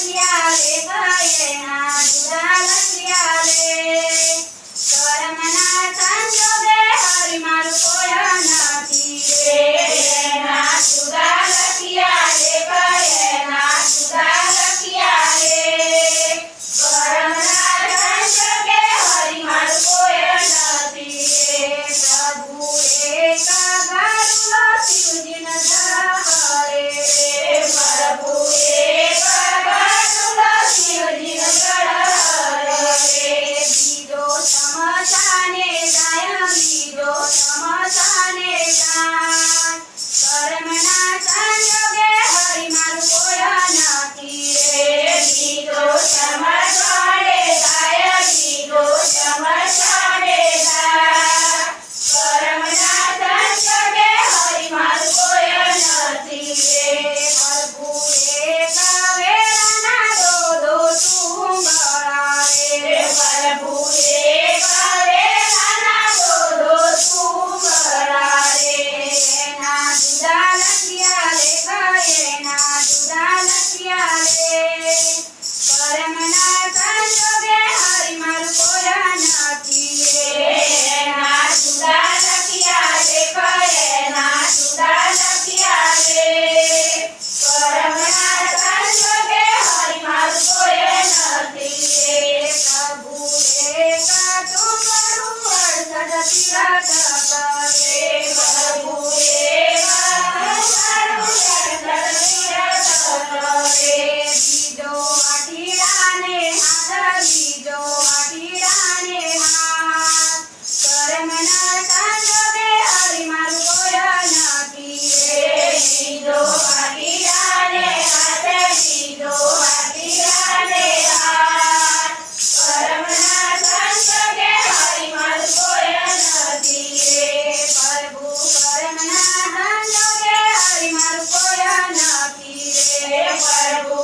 લખ્યા રે કયેના જુદા લખ્યા રે કર્મના સંજોગે હરિ મારું કોઈ નથી રે એના જુદા લખ્યા રે કયેના જુદા લખ્યા રે કર્મના સંજોગે હરિ મારું કોઈ નથી રે પ્રભુએ કગાડુલો શિવજીના ધરે પ્રભુએ કગાડુલો શિવજીના ધરે બીજો સમસાને જાય બીજો સમસાને જાય કર્મના સંજોગે હરિ મારું કોઈ નથી રે બીજો સમસાને જાય બીજો સમસાને જાય કર્મના સંજોગે હરિ મારું કોઈ નથી રે પ્રભુએ કવેરાના દો તુંબળા રે પ્રભુએ કવેરાના દો તુંબળા રે એના જુદા લખ્યા રે કયેના જુદા લખ્યા રે કર્મના સંજોગે હરિ મારું કોઈ નથી રે એના જુદા લખ્યા રે કયેના જુદા લખ્યા રે કર્મના સંજોગે હરિ મારું કોઈ નથી રે પ્રભુએ કાઢું મારું વર્ષ તીરથ કરે પ્રભુએ કાઢું મારું વર્ષ તીરથ કરે બીજો વાટીડાને હાથ બીજો વાટીડાને હાથ કર્મના સંજોગે હરિ મારું કોઈ નથી રે બીજો વાટીડાને હાથ બીજો વાટીડાને હાથ કર્મના સંજોગે હરિ મારું કોઈ નથી રે પ્રભુ કર્મના સંજોગે હરિ મારું કોઈ નથી રે પ્રભુ